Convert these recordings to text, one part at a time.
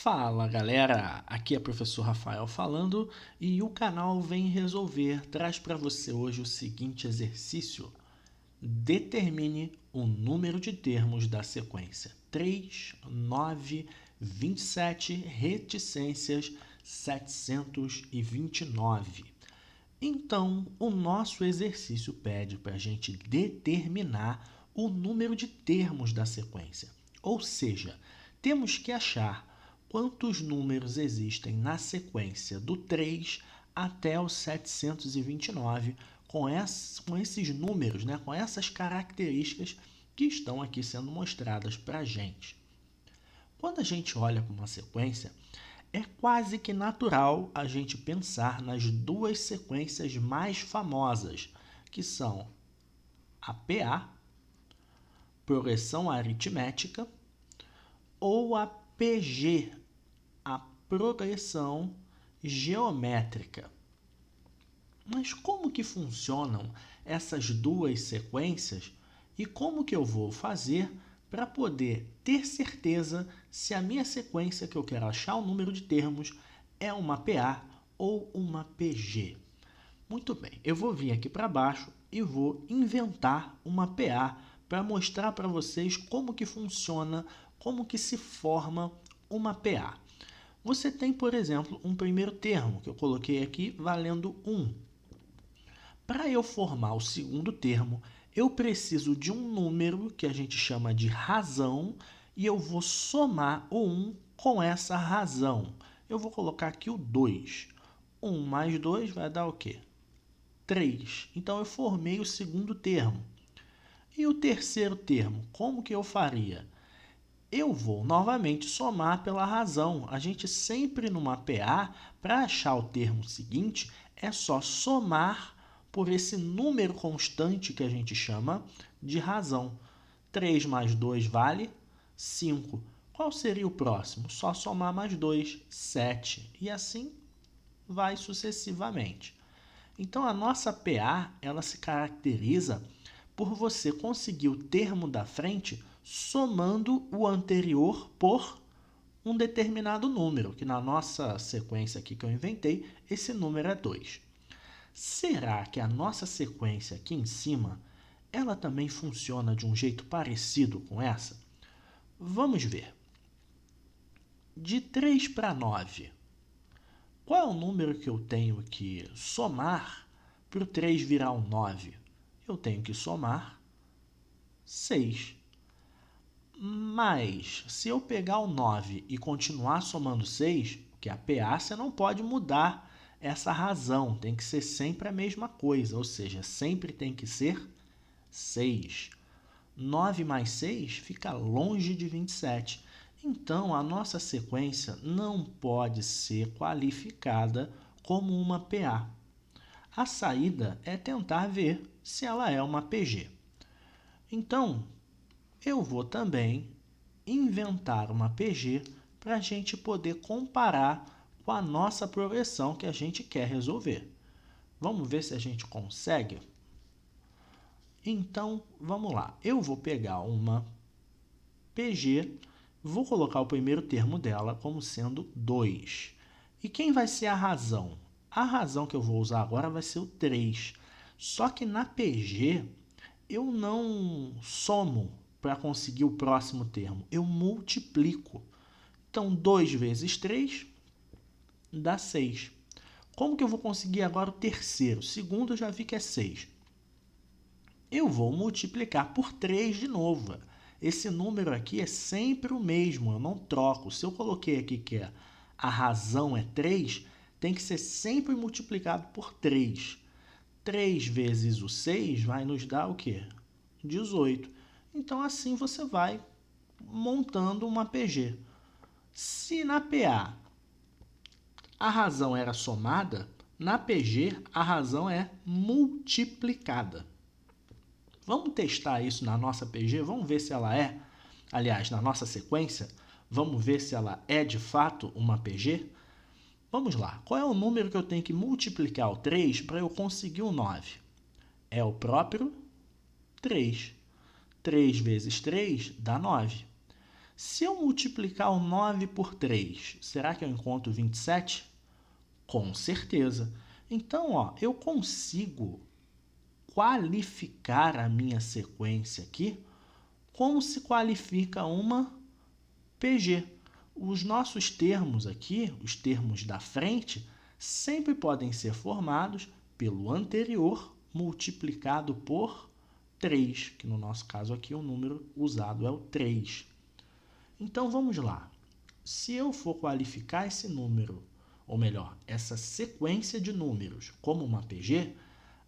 Fala galera, aqui é o professor Rafael falando e o canal Vem Resolver traz para você hoje o seguinte exercício. Determine o número de termos da sequência 3, 9, 27, reticências 729. Então, o nosso exercício pede para a gente determinar o número de termos da sequência. Ou seja, temos que achar quantos números existem na sequência do 3 até o 729 com esses números, com essas características que estão aqui sendo mostradas para a gente. Quando a gente olha para uma sequência, é quase que natural a gente pensar nas duas sequências mais famosas, que são a PA, progressão aritmética, ou a PG, a progressão geométrica. Mas como que funcionam essas duas sequências e como que eu vou fazer para poder ter certeza se a minha sequência que eu quero achar o número de termos é uma PA ou uma PG? Muito bem, eu vou vir aqui para baixo e vou inventar uma PA para mostrar para vocês como que funciona, como que se forma uma PA. Você tem, por exemplo, um primeiro termo que eu coloquei aqui valendo 1. Para eu formar o segundo termo, eu preciso de um número que a gente chama de razão e eu vou somar o 1 com essa razão. Eu vou colocar aqui o 2. 1 mais 2 vai dar o quê? 3. Então, eu formei o segundo termo. E o terceiro termo, como que eu faria? Eu vou novamente somar pela razão. A gente sempre numa PA, para achar o termo seguinte, é só somar por esse número constante que a gente chama de razão. 3 mais 2 vale 5. Qual seria o próximo? Só somar mais 2, 7. E assim vai sucessivamente. Então, a nossa PA ela se caracteriza por você conseguir o termo da frente somando o anterior por um determinado número, que na nossa sequência aqui que eu inventei, esse número é 2. Será que a nossa sequência aqui em cima, ela também funciona de um jeito parecido com essa? Vamos ver. De 3 para 9, qual é o número que eu tenho que somar para o 3 virar um 9? Eu tenho que somar 6. Mas, se eu pegar o 9 e continuar somando 6, que é a PA, você não pode mudar essa razão. Tem que ser sempre a mesma coisa, ou seja, sempre tem que ser 6. 9 mais 6 fica longe de 27. Então, a nossa sequência não pode ser qualificada como uma PA. A saída é tentar ver se ela é uma PG. Então, eu vou também inventar uma PG para a gente poder comparar com a nossa progressão que a gente quer resolver. Vamos ver se a gente consegue? Então, vamos lá. Eu vou pegar uma PG, vou colocar o primeiro termo dela como sendo 2. E quem vai ser a razão? A razão que eu vou usar agora vai ser o 3. Só que na PG, eu não somo para conseguir o próximo termo, eu multiplico. Então, 2 vezes 3 dá 6. Como que eu vou conseguir agora o terceiro? O segundo eu já vi que é 6. Eu vou multiplicar por 3 de novo. Esse número aqui é sempre o mesmo, eu não troco. Se eu coloquei aqui que a razão é 3, tem que ser sempre multiplicado por 3. 3 vezes o 6 vai nos dar o quê? 18. Então, assim você vai montando uma PG. Se na PA a razão era somada, na PG a razão é multiplicada. Vamos testar isso na nossa PG? Vamos ver se ela é, aliás, na nossa sequência, vamos ver se ela é de fato uma PG? Vamos lá. Qual é o número que eu tenho que multiplicar o 3 para eu conseguir o 9? É o próprio 3. 3 vezes 3 dá 9. Se eu multiplicar o 9 por 3, será que eu encontro 27? Com certeza. Então, ó, eu consigo qualificar a minha sequência aqui como se qualifica uma PG. Os nossos termos aqui, os termos da frente, sempre podem ser formados pelo anterior multiplicado por 3, que no nosso caso aqui o número usado é o 3. Então, vamos lá. Se eu for qualificar esse número, ou melhor, essa sequência de números como uma PG,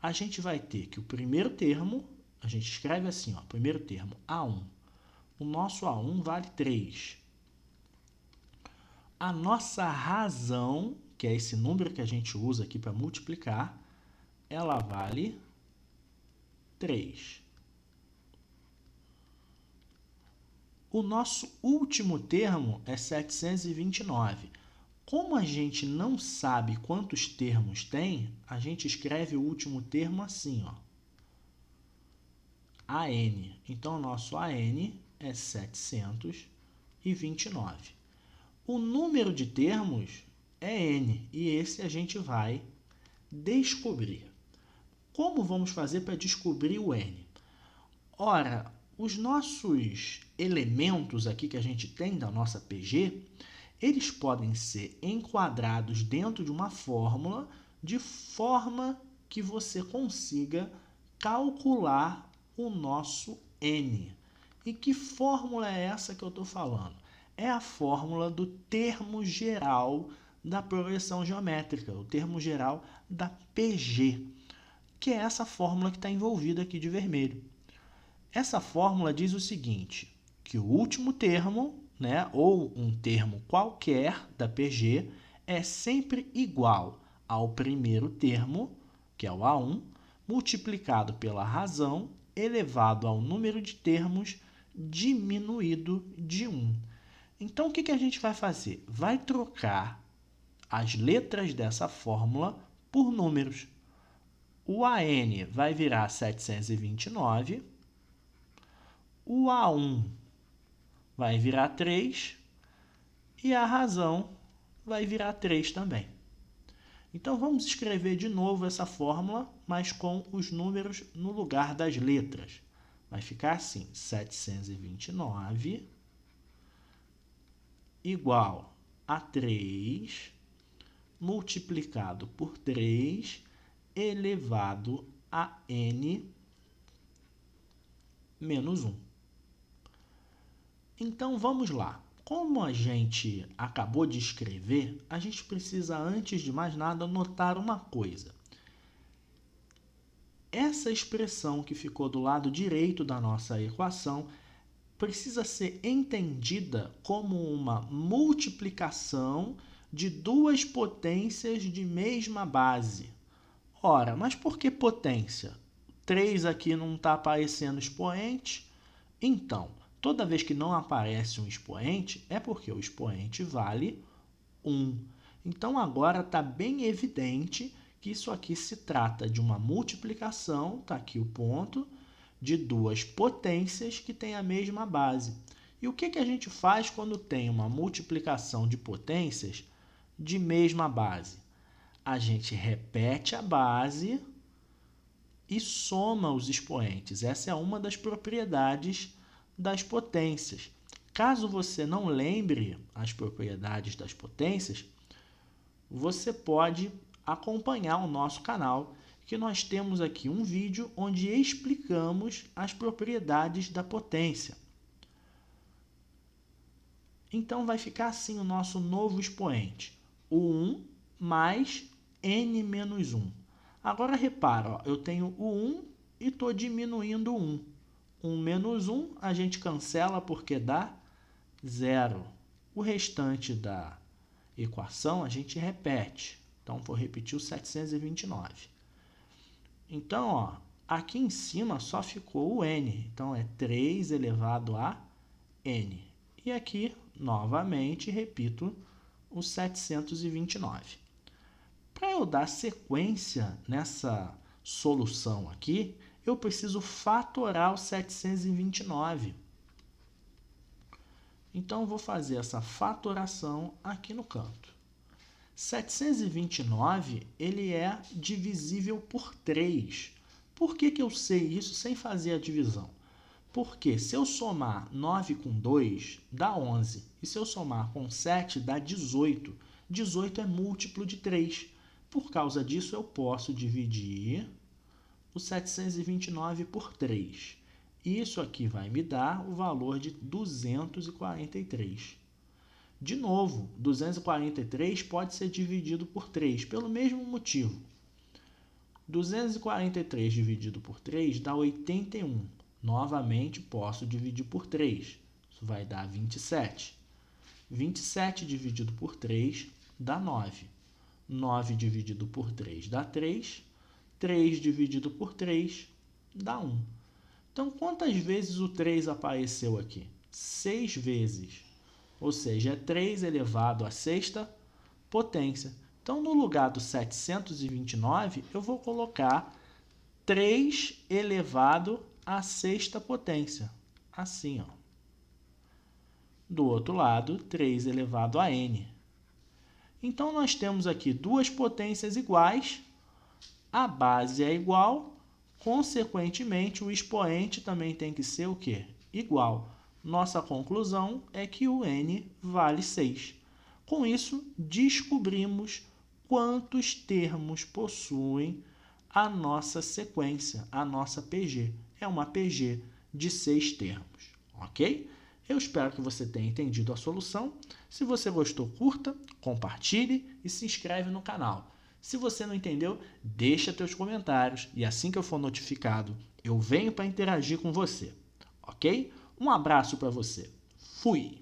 a gente vai ter que o primeiro termo, a gente escreve assim, ó, primeiro termo, A1. O nosso A1 vale 3. A nossa razão, que é esse número que a gente usa aqui para multiplicar, ela vale 3. O nosso último termo é 729. Como a gente não sabe quantos termos tem, a gente escreve o último termo assim, ó. AN. Então, o nosso AN é 729. O número de termos é N, e esse a gente vai descobrir. Como vamos fazer para descobrir o N? Ora, os nossos elementos aqui que a gente tem da nossa PG, eles podem ser enquadrados dentro de uma fórmula, de forma que você consiga calcular o nosso N. E que fórmula é essa que eu estou falando? É a fórmula do termo geral da progressão geométrica, o termo geral da PG, que é essa fórmula que está envolvida aqui de vermelho. Essa fórmula diz o seguinte, que o último termo, né, ou um termo qualquer da PG, é sempre igual ao primeiro termo, que é o A1, multiplicado pela razão, elevado ao número de termos, diminuído de 1. Então, o que a gente vai fazer? Vai trocar as letras dessa fórmula por números. O AN vai virar 729, o A1 vai virar 3 e a razão vai virar 3 também. Então, vamos escrever de novo essa fórmula, mas com os números no lugar das letras. Vai ficar assim, 729 igual a 3 multiplicado por 3 elevado a n menos 1. Então, vamos lá. Como a gente acabou de escrever, a gente precisa, antes de mais nada, notar uma coisa. Essa expressão que ficou do lado direito da nossa equação precisa ser entendida como uma multiplicação de duas potências de mesma base. Ora, mas por que potência? 3 aqui não está aparecendo expoente. Então, toda vez que não aparece um expoente, é porque o expoente vale 1. Então, agora está bem evidente que isso aqui se trata de uma multiplicação, está aqui o ponto, de duas potências que têm a mesma base. E o que a gente faz quando tem uma multiplicação de potências de mesma base? A gente repete a base e soma os expoentes. Essa é uma das propriedades das potências. Caso você não lembre as propriedades das potências, você pode acompanhar o nosso canal, que nós temos aqui um vídeo onde explicamos as propriedades da potência. Então, vai ficar assim o nosso novo expoente, o 1 mais n menos 1. Agora, repara, ó, eu tenho o 1 e estou diminuindo o 1. 1 menos 1 a gente cancela porque dá 0. O restante da equação a gente repete. Então, vou repetir o 729. Então, ó, aqui em cima só ficou o n. Então, é 3 elevado a n. E aqui, novamente, repito o 729. Para eu dar sequência nessa solução aqui, eu preciso fatorar o 729. Então, eu vou fazer essa fatoração aqui no canto. 729, ele é divisível por 3. Por que eu sei isso sem fazer a divisão? Porque se eu somar 9 com 2, dá 11. E se eu somar com 7, dá 18. 18 é múltiplo de 3. Por causa disso, eu posso dividir o 729 por 3. Isso aqui vai me dar o valor de 243. De novo, 243 pode ser dividido por 3, pelo mesmo motivo. 243 dividido por 3 dá 81. Novamente, posso dividir por 3. Isso vai dar 27. 27 dividido por 3 dá 9. 9 dividido por 3 dá 3. 3 dividido por 3 dá 1. Então, quantas vezes o 3 apareceu aqui? 6 vezes. Ou seja, é 3 elevado à sexta potência. Então, no lugar do 729, eu vou colocar 3 elevado à sexta potência. Assim, ó. Do outro lado, 3 elevado a n. Então, nós temos aqui duas potências iguais, a base é igual, consequentemente, o expoente também tem que ser o quê? Igual. Nossa conclusão é que o n vale 6. Com isso, descobrimos quantos termos possuem a nossa sequência, a nossa PG. É uma PG de 6 termos, ok? Eu espero que você tenha entendido a solução. Se você gostou, curta, compartilhe e se inscreve no canal. Se você não entendeu, deixa teus comentários e assim que eu for notificado, eu venho para interagir com você, ok? Um abraço para você. Fui!